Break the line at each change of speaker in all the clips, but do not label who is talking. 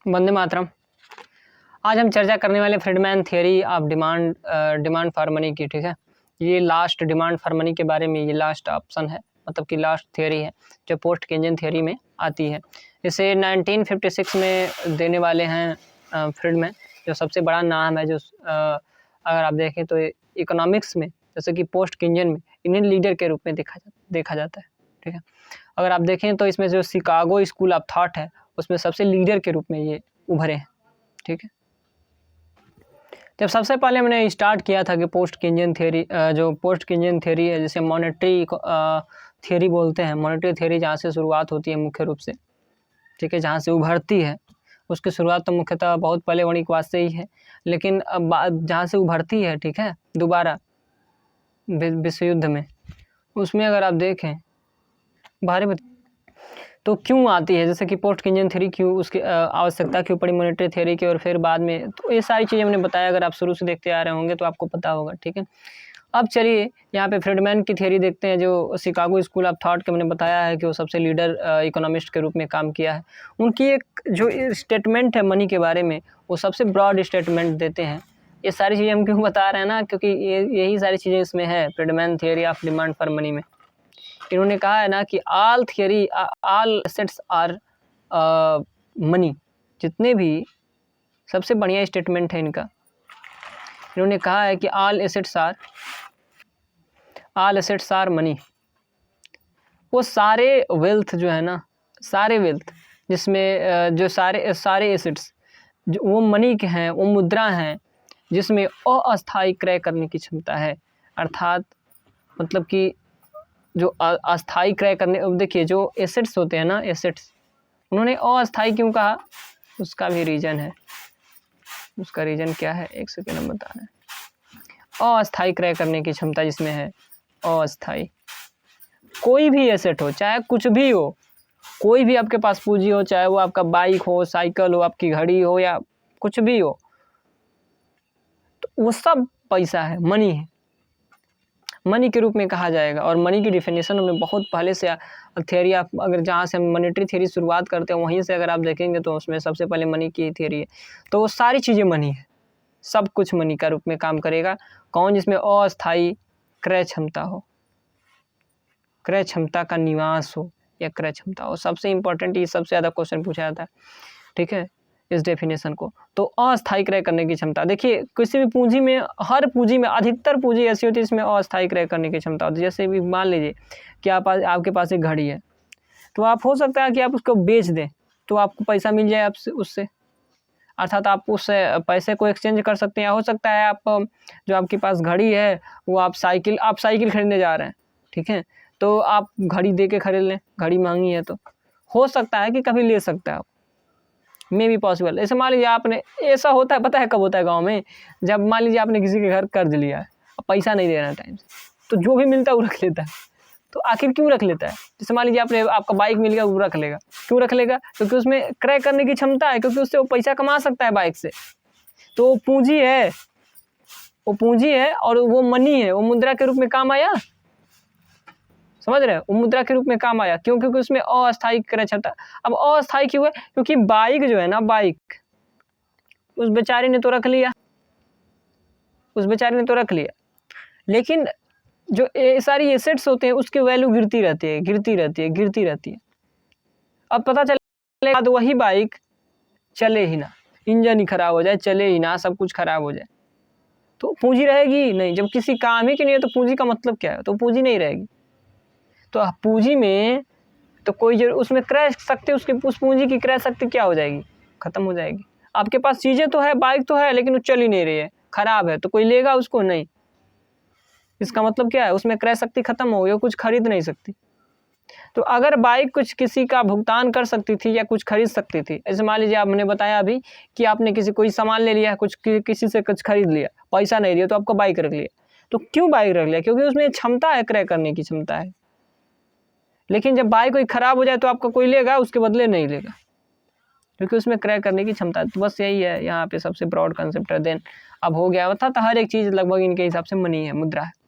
वंदे मातरम। आज हम चर्चा करने वाले Friedman theory of demand for money की। ठीक है, ये लास्ट डिमांड फॉर मनी के बारे में ये लास्ट ऑप्शन है, मतलब कि लास्ट थियरी है जो पोस्ट केंजन थियरी में आती है। इसे 1956 में देने वाले हैं फ्रीडमैन, जो सबसे बड़ा नाम है, जो अगर आप देखें तो इकोनॉमिक्स में जैसे कि पोस्ट केंजन में इंडियन लीडर के रूप में देखा जाता है। ठीक है, अगर आप देखें तो इसमें जो शिकागो स्कूल ऑफ थॉट है उसमें सबसे लीडर के रूप में ये उभरे हैं। ठीक है, जब सबसे पहले हमने स्टार्ट किया था कि पोस्ट केंजन थियरी, जो पोस्ट केंजन थियरी है जिसे मॉनेटरी थियरी बोलते हैं, मॉनेटरी थियरी जहाँ से शुरुआत होती है मुख्य रूप से, ठीक है, जहाँ से उभरती है, उसकी शुरुआत तो मुख्यतः बहुत पहले वणिकवाद से ही है, लेकिन अब जहाँ से उभरती है, ठीक है, दोबारा विश्व युद्ध में, उसमें अगर आप देखें बारे में तो क्यों आती है, जैसे कि पोस्ट केंजन थ्योरी क्यों, उसकी आवश्यकता क्यों पड़ी मॉनेटरी थ्योरी की, और फिर बाद में, तो ये सारी चीज़ें हमने बताया। अगर आप शुरू से देखते आ रहे होंगे तो आपको पता होगा। ठीक है, अब चलिए यहाँ पे फ्रीडमैन की थ्योरी देखते हैं, जो शिकागो स्कूल ऑफ थॉट के मैंने बताया है कि वो सबसे लीडर इकोनॉमिस्ट के रूप में काम किया है। उनकी एक जो स्टेटमेंट है मनी के बारे में, वो सबसे ब्रॉड स्टेटमेंट देते हैं। ये सारी चीज़ें हम क्यों बता रहे हैं ना, क्योंकि यही सारी चीज़ें इसमें है Friedman theory of demand for money में। इन्होंने कहा है ना कि ऑल एसेट्स आर मनी। जितने भी सबसे बढ़िया स्टेटमेंट है इनका, इन्होंने कहा है कि ऑल एसेट्स आर मनी। वो सारे वेल्थ जो है ना, सारे वेल्थ जिसमें जो सारे एसेट्स जो वो मनी के हैं, वो मुद्रा हैं जिसमें अस्थायी क्रय करने की क्षमता है। अर्थात मतलब कि जो अस्थायी क्रय करने, अब देखिए जो एसेट्स होते हैं ना, एसेट्स, उन्होंने अस्थायी क्यों कहा, उसका भी रीज़न है। उसका रीज़न क्या है, एक सेकेंड हम बता रहे हैं। अस्थायी क्रय करने की क्षमता जिसमें है, अस्थायी कोई भी एसेट हो, चाहे कुछ भी हो, कोई भी आपके पास पूंजी हो, चाहे वो आपका बाइक हो, साइकिल हो, आपकी घड़ी हो, या कुछ भी हो, तो वो सब पैसा है, मनी है, मनी के रूप में कहा जाएगा। और मनी की डिफिनेशन हमने बहुत पहले से थियरी, आप अगर जहाँ से हम मॉनेटरी थियरी शुरुआत करते हैं वहीं से अगर आप देखेंगे तो उसमें सबसे पहले मनी की थियरी है। तो वो सारी चीज़ें मनी है, सब कुछ मनी का रूप में काम करेगा। कौन, जिसमें अस्थायी क्रय क्षमता हो, क्रय क्षमता का निवास हो या क्रय क्षमता हो। सबसे इम्पोर्टेंट, ये सबसे ज़्यादा क्वेश्चन पूछा जाता है। ठीक है, इस डेफिनेशन को, तो अस्थायी क्रय करने की क्षमता। देखिए किसी भी पूंजी में, हर पूंजी में, अधिकतर पूंजी ऐसी होती है जिसमें अस्थायी क्रय करने की क्षमता होती है। जैसे भी मान लीजिए कि आपके पास एक घड़ी है, तो आप हो सकता है कि आप उसको बेच दें तो आपको पैसा मिल जाए आपसे, उससे, अर्थात आप उस पैसे को एक्सचेंज कर सकते हैं। या हो सकता है आप जो आपके पास घड़ी है वो आप साइकिल खरीदने जा रहे हैं, ठीक है, तो आप घड़ी दे के खरीद लें, घड़ी महंगी है तो हो सकता है कि कभी ले सकता है आप, मे भी पॉसिबल। ऐसे मान लीजिए आपने, ऐसा होता है, पता है कब होता है गांव में, जब मान लीजिए आपने किसी के घर कर्ज लिया है, अब पैसा नहीं दे रहा है टाइम से, तो जो भी मिलता है वो रख लेता है। तो आखिर क्यों रख लेता है? जैसे मान लीजिए आपका बाइक मिल गया, वो रख लेगा। क्यों रख लेगा? क्योंकि उसमें क्रय करने की क्षमता है, क्योंकि उससे वो पैसा कमा सकता है बाइक से। तो वो पूंजी है और वो मनी है, वो मुद्रा के रूप में काम आया, समझ रहे हैं, वो मुद्रा के रूप में काम आया। क्यों? क्योंकि उसमें अस्थायी क्रय क्षमता। अब अस्थायी क्यों है? क्योंकि बाइक जो है ना, बाइक उस बेचारे ने तो रख लिया, लेकिन जो सारी एसेट्स होते हैं उसकी वैल्यू गिरती रहती है। अब पता चलेगा तो वही बाइक चले ही ना, इंजन ही खराब हो जाए, चले ही ना, सब कुछ खराब हो जाए, तो पूंजी रहेगी नहीं। जब किसी काम ही की नहीं है तो पूंजी का मतलब क्या है? तो पूंजी नहीं रहेगी। तो पूंजी में तो कोई उसमें क्रय शक्ति, उस पूंजी की क्रय शक्ति क्या हो जाएगी? खत्म हो जाएगी। आपके पास चीज़ें तो है, बाइक तो है, लेकिन वो चल ही नहीं रही है, खराब है, तो कोई लेगा उसको? नहीं। इसका मतलब क्या है? उसमें क्रय शक्ति खत्म हो गई, वो कुछ खरीद नहीं सकती। तो अगर बाइक कुछ किसी का भुगतान कर सकती थी या कुछ खरीद सकती थी, ऐसे मान लीजिए आपने बताया अभी कि आपने कोई सामान ले लिया, किसी से कुछ खरीद लिया, पैसा नहीं दिया, तो आपको बाइक रख लिया। तो क्यों बाइक रख लिया? क्योंकि उसमें क्षमता है, क्रय करने की क्षमता है। लेकिन जब बाइक कोई खराब हो जाए तो आपका कोई लेगा? उसके बदले नहीं लेगा, क्योंकि उसमें क्रय करने की क्षमता है। तो बस यही है यहाँ पे सबसे ब्रॉड कंसेप्ट है। देन अब हो गया, अर्थात हर एक चीज़ लगभग इनके हिसाब से मनी है, मुद्रा है।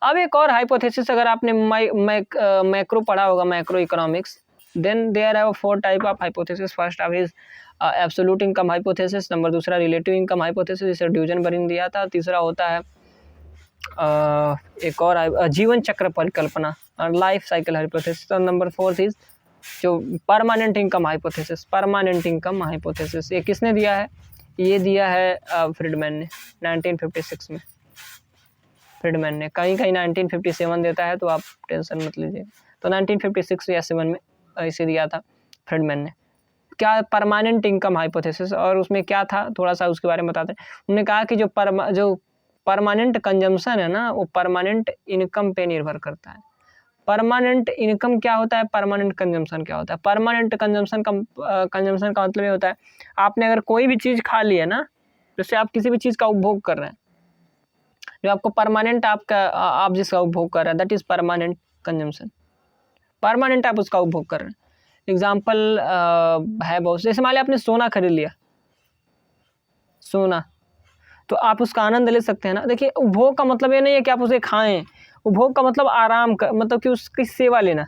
अब एक और हाइपोथेसिस, अगर आपने मैक्रो पढ़ा होगा, macroeconomics, then there have 4 type of hypothesis. First of is absolute income hypothesis, number दूसरा रिलेटिव इनकम हाइपोथेसिस, जिसे ड्यूजनबर्ग ने दिया था। तीसरा होता है एक और जीवन चक्र परिकल्पना और लाइफ साइकिल हाइपोथेसिस। और नंबर 4 इज जो permanent income hypothesis. Permanent income hypothesis ये किसने दिया है? ये दिया है फ्रीडमैन ने 1956 में। फ्रीडमैन ने कहीं कहीं 1957 देता है, तो आप टेंशन मत लीजिए। तो 1956 या 7 में इसे दिया था फ्रीडमैन ने। क्या? Permanent income hypothesis. और उसमें क्या था, थोड़ा सा उसके बारे में बताते हैं। उन्होंने कहा कि जो परमानेंट कंजम्पशन है ना, वो परमानेंट इनकम पे निर्भर करता है। परमानेंट इनकम क्या होता है, परमानेंट कंजम्पशन क्या होता है? परमानेंट कंजम्पशन का मतलब ये होता है, आपने अगर कोई भी चीज़ खा ली है ना, जैसे आप किसी भी चीज़ का उपभोग कर रहे हैं, जो आपको परमानेंट आप जिसका उपभोग कर रहे हैं, that is permanent consumption. Permanent आप उसका उपभोग कर रहे हैं। एग्जाम्पल है बहुत, जैसे मान लिया आपने सोना खरीद लिया, सोना, तो आप उसका आनंद ले सकते हैं ना। देखिए, उपभोग का मतलब ये नहीं है कि आप उसे खाएं, उपभोग का मतलब आराम का मतलब कि उसकी सेवा लेना।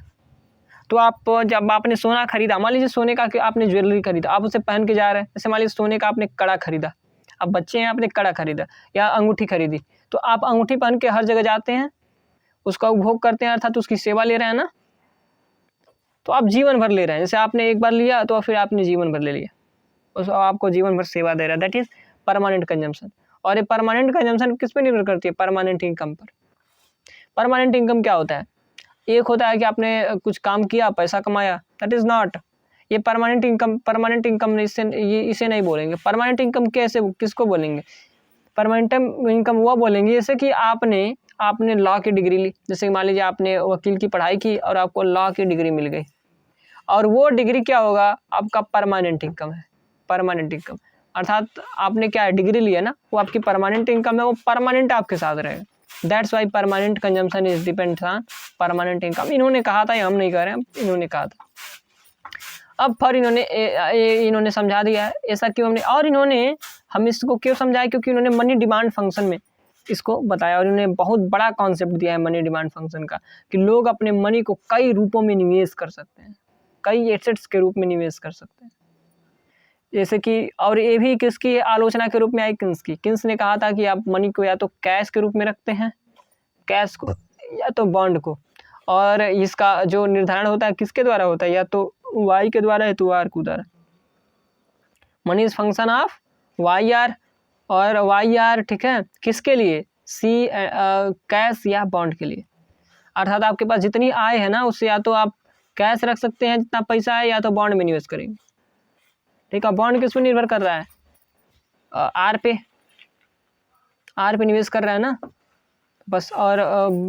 तो आप जब आपने सोना खरीदा, मान लीजिए सोने का कि आपने ज्वेलरी खरीदा, आप उसे पहन के जा रहे हैं। जैसे मान लीजिए सोने का आपने कड़ा खरीदा, अब बच्चे हैं, आपने कड़ा खरीदा या अंगूठी खरीदी, तो आप अंगूठी पहन के हर जगह जाते हैं, उसका उपभोग करते हैं, अर्थात उसकी सेवा ले रहे हैं ना। तो आप जीवन भर ले रहे हैं। जैसे आपने एक बार लिया तो फिर आपने जीवन भर ले लिया, उस आपको जीवन भर सेवा दे रहा है, दैट इज़ परमानेंट कंजम्पशन। और ये परमानेंट कंजम्पशन किस पे निर्भर करती है? परमानेंट इनकम पर। परमानेंट इनकम क्या होता है? एक होता है कि आपने कुछ काम किया, पैसा कमाया, दैट इज़ नॉट ये परमानेंट इनकम। परमानेंट इनकम इसे नहीं बोलेंगे। परमानेंट इनकम कैसे, किसको बोलेंगे? परमानेंट इनकम वो बोलेंगे जैसे कि आपने लॉ की डिग्री ली। जैसे मान लीजिए आपने वकील की पढ़ाई की और आपको लॉ की डिग्री मिल गई, और वो डिग्री क्या होगा? आपका परमानेंट इनकम है। परमानेंट इनकम अर्थात आपने क्या डिग्री ली है ना, वो आपकी परमानेंट इनकम है, वो परमानेंट आपके साथ रहेगा। That's why permanent consumption is depends on permanent income. इन्होंने कहा था, हम नहीं कह रहे हैं, इन्होंने कहा था। अब फिर इन्होंने समझा दिया है ऐसा क्यों हमने, और इन्होंने हम इसको क्यों समझाया, क्योंकि इन्होंने मनी डिमांड फंक्शन में इसको बताया, और इन्होंने बहुत बड़ा कॉन्सेप्ट दिया है मनी डिमांड फंक्शन का, कि लोग अपने मनी को कई रूपों में निवेश कर सकते हैं, कई एसेट्स के रूप में निवेश कर सकते हैं। जैसे कि, और ये भी किसकी आलोचना के रूप में आई? किन्स ने कहा था कि आप मनी को या तो कैश के रूप में रखते हैं, कैश को, या तो बॉन्ड को, और इसका जो निर्धारण होता है किसके द्वारा होता है? या तो वाई के द्वारा, या तो आर के द्वारा। Money is function of Y R, और वाई आर, ठीक है, किसके लिए? सी कैश या बॉन्ड के लिए। अर्थात आपके पास जितनी आय है ना, उससे या तो आप कैश रख सकते हैं जितना पैसा है, या तो बॉन्ड में निवेश करेंगे। ठीक है, बॉन्ड किस पे निर्भर कर रहा है? आर पे निवेश कर रहा है ना बस। और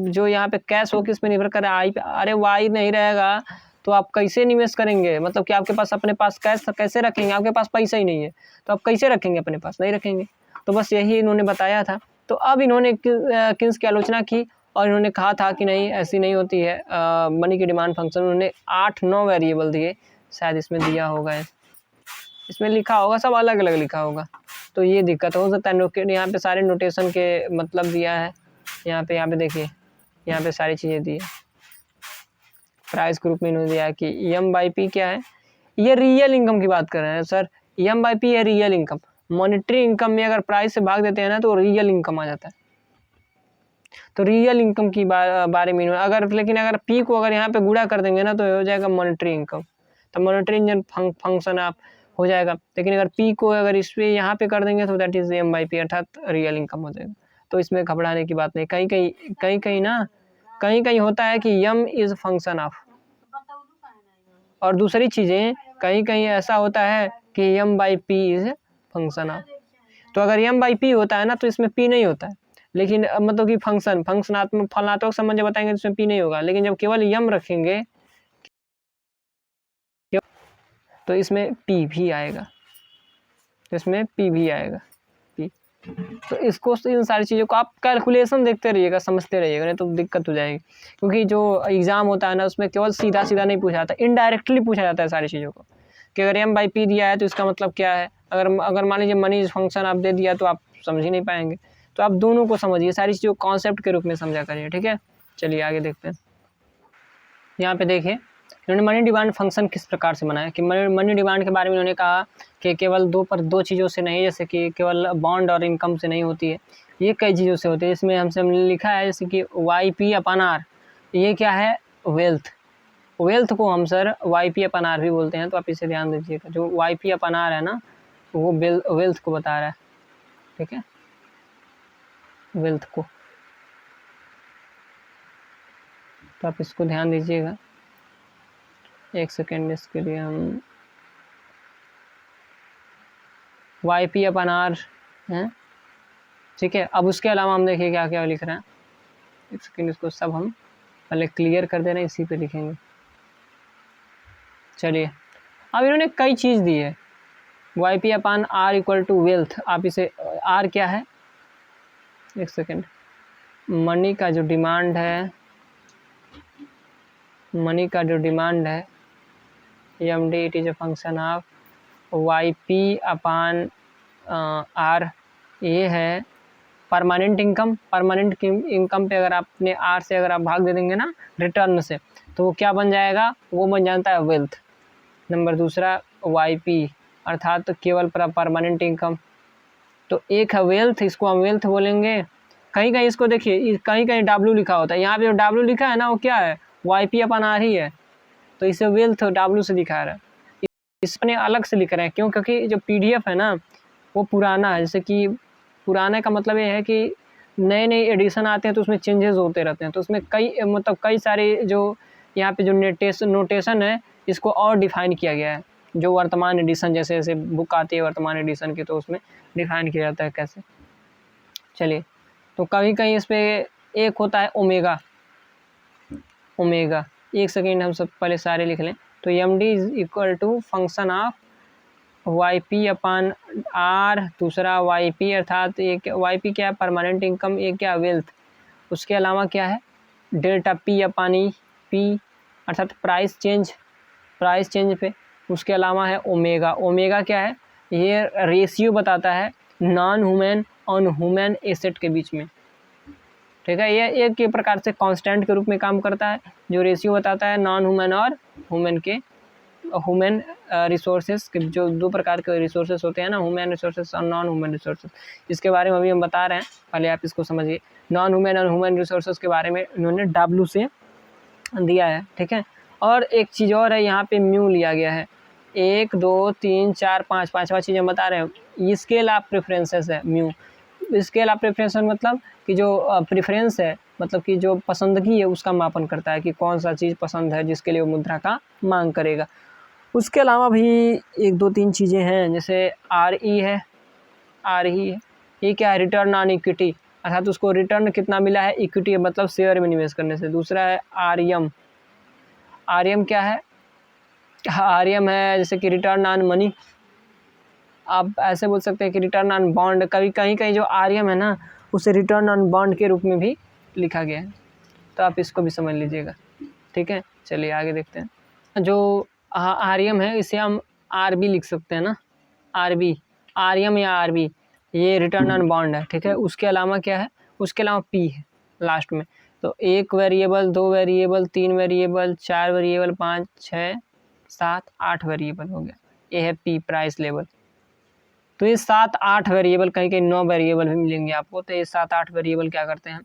जो यहाँ पे कैश हो किस पे निर्भर कर रहा है? आई पे। अरे वाई नहीं रहेगा तो आप कैसे निवेश करेंगे? मतलब कि आपके पास अपने पास कैश कैसे रखेंगे? आपके पास पैसा ही नहीं है, तो आप कैसे रखेंगे अपने पास? नहीं रखेंगे। तो बस यही इन्होंने बताया था। तो अब इन्होंने किन्स की आलोचना की, और इन्होंने कहा था कि नहीं, ऐसी नहीं होती है मनी की डिमांड फंक्शन। उन्होंने 8-9 वेरिएबल दिए, शायद इसमें दिया होगा, इसमें लिखा होगा, सब अलग अलग लिखा होगा, तो ये दिक्कत हो सकता है। यहाँ पे सारे नोटेशन के मतलब दिया है, यहाँ पे देखिए, यहाँ पे सारी चीज़ें दी है। प्राइस ग्रुप में इन्होंने दिया है कि EM/P क्या है? ये रियल इनकम की बात कर रहे हैं सर। EM/P है रियल इनकम। मॉनेटरी इनकम में अगर प्राइस से भाग देते हैं ना, तो रियल इनकम आ जाता है। तो रियल इनकम की बारे में लेकिन अगर P को अगर यहाँ पे गुणा कर देंगे ना, तो हो जाएगा मॉनेटरी इनकम। तो मॉनेटरी फंक्शन आप हो जाएगा। लेकिन अगर P को अगर इस पे यहाँ पे कर देंगे, तो दैट इज EM/P, अर्थात रियल इनकम हो जाएगा। तो इसमें घबराने की बात नहीं। कहीं कहीं होता है कि M इज फंक्शन ऑफ, और दूसरी चीज़ें कहीं कहीं ऐसा होता है कि M/P इज फंक्शन ऑफ। तो अगर M/P होता है ना, तो इसमें P नहीं होता है। लेकिन मतलब कि फंक्शनात्मक फलनात्मक संबंध जब बताएंगे तो इसमें P नहीं होगा। लेकिन जब केवल M रखेंगे तो इसमें P भी आएगा, P। तो इसको, इन सारी चीज़ों को आप कैलकुलेशन देखते रहिएगा, समझते रहिएगा, नहीं तो दिक्कत हो जाएगी। क्योंकि जो एग्ज़ाम होता है ना, उसमें केवल सीधा नहीं पूछा जाता, इनडायरेक्टली पूछा जाता है सारी चीज़ों को, कि अगर M/P दिया है तो इसका मतलब क्या है। अगर मान लीजिए मनी फंक्शन आप दे दिया, तो आप समझ ही नहीं पाएंगे। तो आप दोनों को समझिए, सारी चीज़ों कॉन्सेप्ट के रूप में समझा करिए। ठीक है, चलिए आगे देखते हैं। यहाँ पे देखिए इन्होंने मनी डिमांड फंक्शन किस प्रकार से बनाया कि मनी डिमांड के बारे में इन्होंने कहा कि केवल दो चीज़ों से नहीं, जैसे कि केवल बॉन्ड और इनकम से नहीं होती है, ये कई चीज़ों से होती है। इसमें हमने लिखा है जैसे कि YP/R, ये क्या है, वेल्थ को हम सर YP/R भी बोलते हैं, तो आप इसे ध्यान दीजिएगा। जो YP/R है ना, वो वेल्थ को बता रहा है, ठीक है, वेल्थ को, तो आप इसको ध्यान दीजिएगा। एक सेकेंड, इसके लिए हम YP/R हैं, ठीक है। अब उसके अलावा हम देखिए क्या क्या लिख रहे हैं। एक सेकेंड, इसको सब हम पहले क्लियर कर दे रहे हैं, इसी पे लिखेंगे। चलिए, अब इन्होंने कई चीज़ दी है। YP/R इक्वल टू वेल्थ, आप इसे R क्या है, एक सेकेंड, मनी का जो डिमांड है, MD it is a function of YP/R, ये है परमानेंट इनकम। परमानेंट इनकम पे अगर आपने R से अगर आप भाग दे देंगे ना रिटर्न से, तो वो क्या बन जाएगा, वो बन जाता है वेल्थ। नंबर दूसरा YP अर्थात तो केवल परमानेंट इनकम, तो एक है वेल्थ, इसको हम वेल्थ बोलेंगे। कहीं कहीं इसको देखिए, कहीं कहीं W लिखा होता है, यहाँ पे जो W लिखा है ना, वो क्या है, YP/R ही है, तो इसे वेल्थ W से दिखा रहा है। इसने अलग से लिख रहे हैं, क्यों, क्योंकि जो PDF है ना वो पुराना है। जैसे कि पुराने का मतलब ये है कि नए एडिशन आते हैं तो उसमें चेंजेस होते रहते हैं, तो उसमें कई सारे जो यहाँ पे जो नोटेशन है, इसको और डिफाइन किया गया है। जो वर्तमान एडिशन, जैसे जैसे बुक आती है वर्तमान एडिशन की, तो उसमें डिफाइन किया जाता है कैसे। चलिए, तो कहीं कहीं इस पर एक होता है ओमेगा। एक सेकेंड, हम सब पहले सारे लिख लें। तो MD is equal to function of YP/R, दूसरा YP अर्थात एक YP क्या है, परमानेंट इनकम, एक क्या, वेल्थ। उसके अलावा क्या है, डेल्टा P अर्थात प्राइस चेंज पे। उसके अलावा है ओमेगा क्या है, ये रेशियो बताता है नॉन ह्यूमन और ह्यूमन एसेट के बीच में, ठीक है। ये एक के प्रकार से कांस्टेंट के रूप में काम करता है, जो रेशियो बताता है नॉन ह्यूमन और ह्यूमन रिसोर्सेज के, जो दो प्रकार के रिसोर्सेज होते हैं ना, ह्यूमन रिसोर्सेज और नॉन ह्यूमन रिसोर्सेज। इसके बारे में अभी हम बता रहे हैं, पहले आप इसको समझिए। नॉन ह्यूमन और ह्यूमन रिसोर्सेज के बारे में इन्होंने W से दिया है, ठीक है। और एक चीज़ और है, यहाँ पे म्यू लिया गया है। 1 2 3 4 5, पाँचवा चीज़ हम बता रहे हैं, स्केल ऑफ प्रेफरेंसेस है म्यू। स्केल ऑफ प्रेफरेंसेस मतलब कि जो प्रेफरेंस है, मतलब कि जो पसंदगी है, उसका मापन करता है कि कौन सा चीज़ पसंद है, जिसके लिए वो मुद्रा का मांग करेगा। उसके अलावा भी 1 2 3 चीज़ें हैं, जैसे RE है, ये क्या है, रिटर्न ऑन इक्विटी, अर्थात उसको रिटर्न कितना मिला है, इक्विटी मतलब शेयर में निवेश करने से। दूसरा है RM क्या है, RM है जैसे कि रिटर्न ऑन मनी, आप ऐसे बोल सकते हैं कि रिटर्न ऑन बॉन्ड। कहीं कहीं जो RM है ना, उसे रिटर्न ऑन बॉन्ड के रूप में भी लिखा गया है, तो आप इसको भी समझ लीजिएगा, ठीक है। चलिए आगे देखते हैं। जो RM है, इसे हम RB लिख सकते हैं ना, RM या RB, ये रिटर्न ऑन बॉन्ड है, ठीक है। उसके अलावा क्या है, उसके अलावा P है लास्ट में। तो 1 variable, 2 variable, 3 variable, 4 variable, 5 6 7 8 variable हो गया, ये है P, प्राइस लेवल। तो ये 7 8 वेरिएबल, कहीं कहीं 9 वेरिएबल भी मिलेंगे आपको। तो ये 7 8 वेरिएबल क्या करते हैं,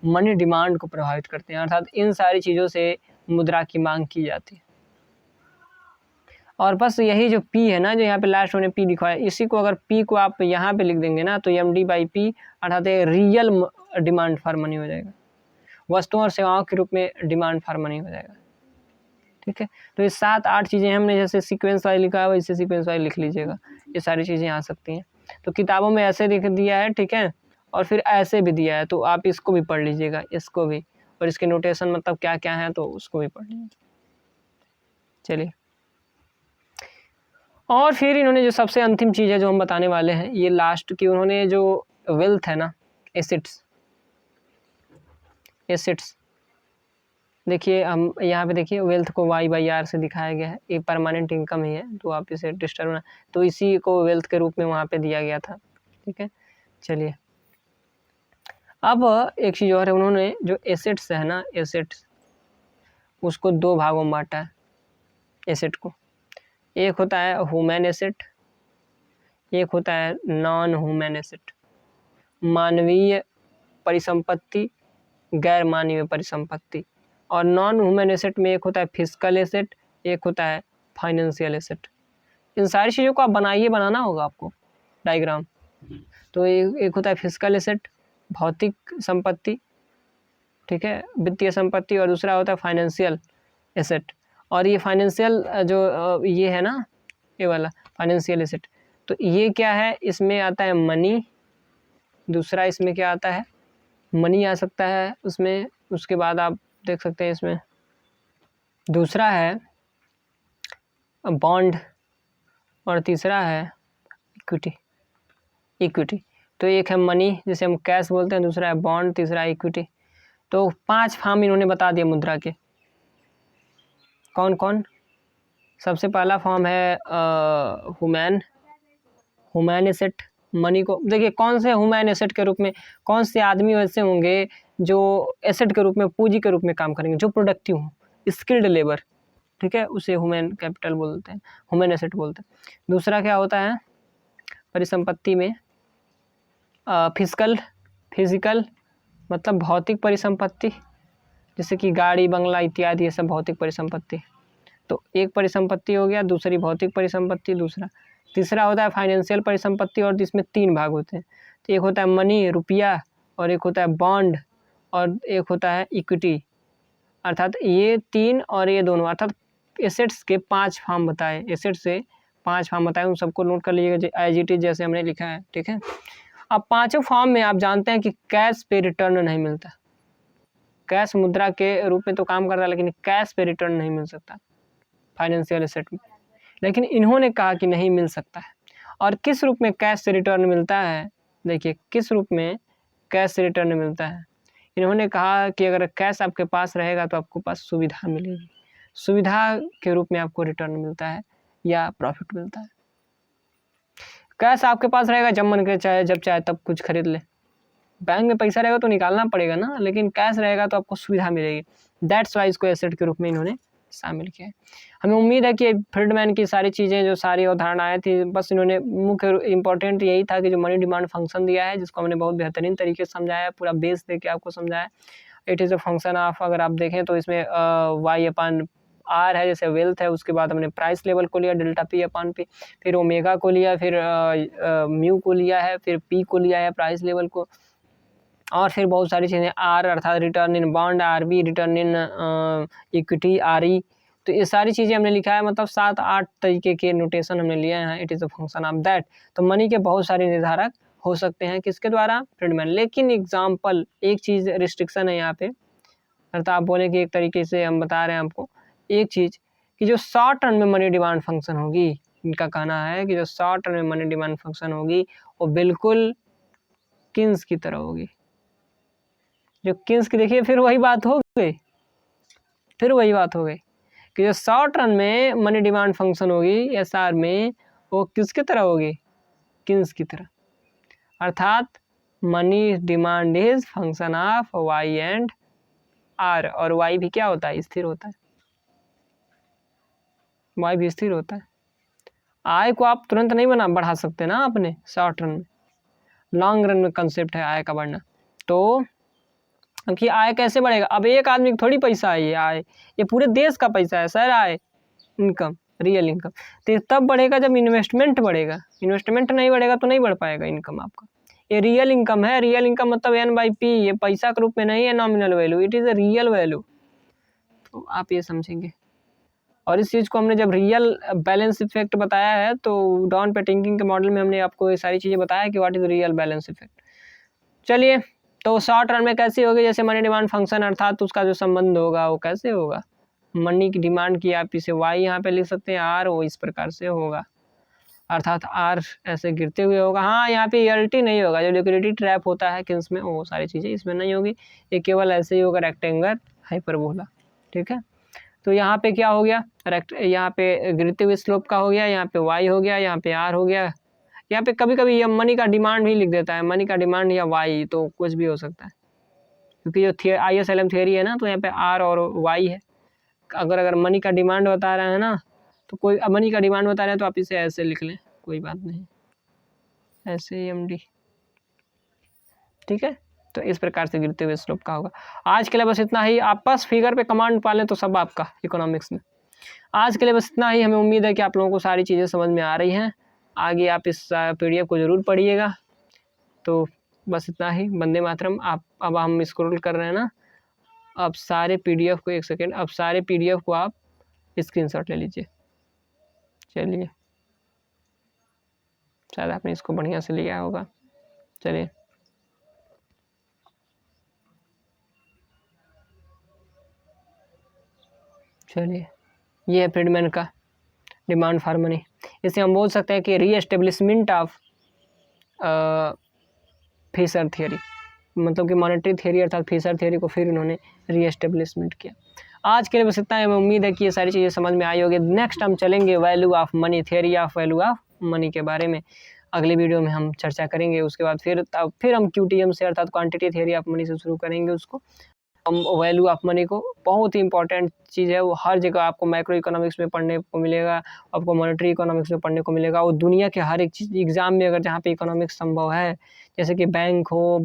मनी डिमांड को प्रभावित करते हैं, अर्थात इन सारी चीज़ों से मुद्रा की मांग की जाती है। और बस यही जो P है ना, जो यहाँ पे लास्ट में P लिखा है, इसी को अगर P को आप यहाँ पे लिख देंगे ना, तो MD/P अर्थात रियल डिमांड फॉर मनी हो जाएगा, वस्तुओं और सेवाओं के रूप में डिमांड फॉर मनी हो जाएगा, ठीक है। तो ये 7 8 चीज़ें हमने जैसे सीक्वेंस वाइज लिखा है, वैसे सीक्वेंस वाइज लिख लीजिएगा, ये सारी चीज़ें आ सकती हैं। तो किताबों में ऐसे लिख दिया है, ठीक है, और फिर ऐसे भी दिया है, तो आप इसको भी पढ़ लीजिएगा, इसको भी, और इसके नोटेशन मतलब क्या क्या है, तो उसको भी पढ़ लीजिए। चलिए, और फिर इन्होंने जो सबसे अंतिम चीज़ है जो हम बताने वाले हैं, ये लास्ट की, उन्होंने जो वेल्थ है ना, एसेट्स, देखिए हम यहाँ पे देखिए वेल्थ को Y/R से दिखाया गया है, ये परमानेंट इनकम ही है, तो आप इसे डिस्टर्ब ना, तो इसी को वेल्थ के रूप में वहाँ पे दिया गया था, ठीक है। चलिए, अब एक चीज़ और है, उन्होंने जो एसेट्स है ना, एसेट्स उसको 2 भागों में बांटा है। एसेट को। एक होता है ह्यूमन एसेट, एक होता है नॉन ह्यूमन एसेट, मानवीय परिसंपत्ति, गैर मानवीय परिसंपत्ति। और नॉन ह्यूमन एसेट में एक होता है फिजिकल एसेट, एक होता है फाइनेंशियल एसेट। इन सारी चीज़ों को आप बनाना होगा आपको डायग्राम। तो एक होता है फिजिकल एसेट, भौतिक संपत्ति, ठीक है, वित्तीय संपत्ति, और दूसरा होता है फाइनेंशियल एसेट। और ये फाइनेंशियल जो ये है ना, ये वाला फाइनेंशियल एसेट, तो ये क्या है, इसमें आता है मनी। दूसरा इसमें क्या आता है, मनी आ सकता है उसमें। उसके बाद आप देख सकते हैं इसमें दूसरा है बॉन्ड, और तीसरा है इक्विटी। तो एक है मनी जिसे हम कैश बोलते हैं, दूसरा है बॉन्ड, तीसरा है इक्विटी। तो 5 फॉर्म इन्होंने बता दिए मुद्रा के। कौन कौन? सबसे पहला फॉर्म है ह्यूमन एसेट। मनी को देखिए, कौन से ह्यूमन एसेट के रूप में, कौन से आदमी वैसे होंगे जो एसेट के रूप में, पूंजी के रूप में काम करेंगे, जो प्रोडक्टिव हो, स्किल्ड लेबर, ठीक है, उसे ह्यूमन कैपिटल बोलते हैं, ह्यूमन एसेट बोलते हैं। दूसरा क्या होता है परिसंपत्ति में, फिजिकल मतलब भौतिक परिसंपत्ति, जैसे कि गाड़ी, बंगला इत्यादि, ये सब भौतिक परिसंपत्ति। तो एक परिसंपत्ति हो गया, दूसरी भौतिक परिसंपत्ति, दूसरा। तीसरा होता है फाइनेंशियल परिसंपत्ति, और जिसमें 3 भाग होते हैं। तो एक होता है मनी, रुपया, और एक होता है बॉन्ड, और एक होता है इक्विटी। अर्थात ये 3 और ये दोनों, अर्थात एसेट्स के 5 फॉर्म बताए, एसेट से 5 फॉर्म बताए, उन सबको नोट कर लीजिएगा एज इट इज जैसे हमने लिखा है, ठीक है। अब 5 फॉर्म में आप जानते हैं कि कैश पे रिटर्न नहीं मिलता। कैश मुद्रा के रूप में तो काम करता है, लेकिन कैश पे रिटर्न नहीं मिल सकता फाइनेंशियल एसेट में। लेकिन इन्होंने कहा कि नहीं मिल सकता है। और किस रूप में कैश से रिटर्न मिलता है? देखिए, किस रूप में कैश से रिटर्न मिलता है। इन्होंने कहा कि अगर कैश आपके पास रहेगा तो आपको पास सुविधा मिलेगी, सुविधा के रूप में आपको रिटर्न मिलता है या प्रॉफिट मिलता है। कैश आपके पास रहेगा, जब मन करे चाहे जब चाहे तब कुछ खरीद ले। बैंक में पैसा रहेगा तो निकालना पड़ेगा ना, लेकिन कैश रहेगा तो आपको सुविधा मिलेगी। दैट्स वाई इसको एसेट के रूप में इन्होंने शामिल किया है। हमें उम्मीद है कि फ्रीडमैन की सारी चीज़ें, जो सारी अवधारणाएं थी, बस इन्होंने मुख्य इम्पोर्टेंट यही था कि जो मनी डिमांड फंक्शन दिया है, जिसको हमने बहुत बेहतरीन तरीके से समझाया, पूरा बेस दे के आपको समझाया। It is a function of, अगर आप देखें तो इसमें Y/R है, जैसे वेल्थ है, उसके बाद हमने प्राइस लेवल को लिया ΔP/P, फिर ओमेगा को लिया, फिर म्यू को लिया है, फिर P को लिया है प्राइस लेवल को, और फिर बहुत सारी चीज़ें R अर्थात return in bond, RB return in equity, RE। तो ये सारी चीज़ें हमने लिखा है, मतलब 7-8 तरीके के नोटेशन हमने लिए हैं। It is a function of that. तो मनी के बहुत सारे निर्धारक हो सकते हैं, किसके द्वारा? फ्रीडमैन। लेकिन एग्जाम्पल, एक चीज़ रिस्ट्रिक्शन है यहाँ पे, अर्थात आप बोले कि एक तरीके से हम बता रहे हैं आपको एक चीज़, कि जो शॉर्ट रन में मनी डिमांड फंक्शन होगी, इनका कहना है कि जो शॉर्ट रन में मनी डिमांड फंक्शन होगी वो बिल्कुल किन्स की तरह होगी। जो किन्स की, देखिए फिर वही बात हो गई कि जो शॉर्ट रन में मनी डिमांड फंक्शन होगी SR में, वो किसकी तरह होगी? किन्स की तरह। अर्थात money demand is function of Y and R, और Y भी क्या होता है? स्थिर होता है। Y भी स्थिर होता है। आय को आप तुरंत नहीं बढ़ा सकते ना अपने शॉर्ट रन में, लॉन्ग रन में कंसेप्ट है आय का बढ़ना। तो कि आय कैसे बढ़ेगा? अब एक आदमी का थोड़ी पैसा है ये आय, ये पूरे देश का पैसा है सर। आय, इनकम, रियल इनकम, तो तब बढ़ेगा जब इन्वेस्टमेंट बढ़ेगा। इन्वेस्टमेंट नहीं बढ़ेगा तो नहीं बढ़ पाएगा इनकम आपका। ये रियल इनकम है। रियल इनकम मतलब N/P, ये पैसा के रूप में नहीं है nominal value, it is a real value. तो आप ये समझेंगे। और इस चीज़ को हमने जब रियल बैलेंस इफेक्ट बताया है, तो डॉन पेटिंकिन के मॉडल में हमने आपको ये सारी चीज़ें बताया कि what is real balance effect. चलिए, तो शॉर्ट रन में कैसी होगी? जैसे मनी डिमांड फंक्शन, अर्थात उसका जो संबंध होगा वो कैसे होगा? मनी की डिमांड की आप इसे Y यहाँ पे लिख सकते हैं, R वो इस प्रकार से होगा, अर्थात R ऐसे गिरते हुए होगा। हाँ, यहाँ पे ELT नहीं होगा, जो लिक्विडिटी ट्रैप होता है किन्स में, वो सारी चीज़ें इसमें नहीं होगी। ये केवल ऐसे ही होगा, रेक्टेंगल हाइपरबोला, ठीक है। तो यहाँ पे क्या हो गया? यहाँ पे गिरते हुए स्लोप का हो गया, यहाँ पे Y हो गया, यहाँ पे R हो गया। यहाँ पे कभी कभी ये मनी का डिमांड भी लिख देता है, मनी का डिमांड या Y, तो कुछ भी हो सकता है, क्योंकि जो ISLM थियरी है ना, तो यहाँ पे R और Y है। अगर मनी का डिमांड बता रहे हैं ना, तो कोई मनी का डिमांड बता रहे हैं तो आप इसे ऐसे लिख लें, कोई बात नहीं, SAMD, ठीक है। तो इस प्रकार से गिरते हुए स्लोप का होगा। आज के लिए बस इतना ही। आप बस फिगर पे कमांड पालें तो सब आपका इकोनॉमिक्स में। आज के लिए बस इतना ही। हमें उम्मीद है कि आप लोगों को सारी चीज़ें समझ में आ रही हैं। आगे आप इस PDF को ज़रूर पढ़िएगा। तो बस इतना ही। वंदे मातरम। आप अब हम स्क्रॉल कर रहे हैं ना, अब सारे PDF को, एक सेकेंड, अब सारे PDF को आप स्क्रीनशॉट ले लीजिए। चलिए, शायद आपने इसको बढ़िया से लिया होगा। चलिए, ये है फ्रीडमैन का डिमांड फॉर मनी। इसे हम बोल सकते हैं कि रीएस्टेब्लिशमेंट ऑफ फिशर थियरी, मतलब कि मॉनेटरी थियरी अर्थात फिशर थियरी को फिर उन्होंने रीएस्टेब्लिशमेंट किया। आज के लिए बस इतना है। मैं उम्मीद है कि ये सारी चीज़ें समझ में आई होगी। नेक्स्ट हम चलेंगे value of money, theory of value of money के बारे में अगले वीडियो में हम चर्चा करेंगे। उसके बाद फिर हम QTM से अर्थात क्वांटिटी थियरी ऑफ मनी से शुरू करेंगे उसको। हम वैल्यू ऑफ मनी को, बहुत ही इंपॉर्टेंट चीज़ है वो, हर जगह आपको मैक्रो इकोनॉमिक्स में पढ़ने को मिलेगा, आपको मॉनेटरी इकोनॉमिक्स में पढ़ने को मिलेगा, और दुनिया के हर एक चीज़ एग्जाम में अगर जहाँ पे इकोनॉमिक्स संभव है, जैसे कि बैंक हो,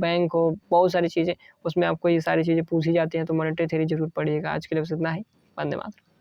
बहुत सारी चीज़ें, उसमें आपको ये सारी चीज़ें पूछी जाती हैं, तो मॉनेटरी थ्योरी जरूर पढ़िएगा। आज के लिए बस इतना ही। वंदे मातरम।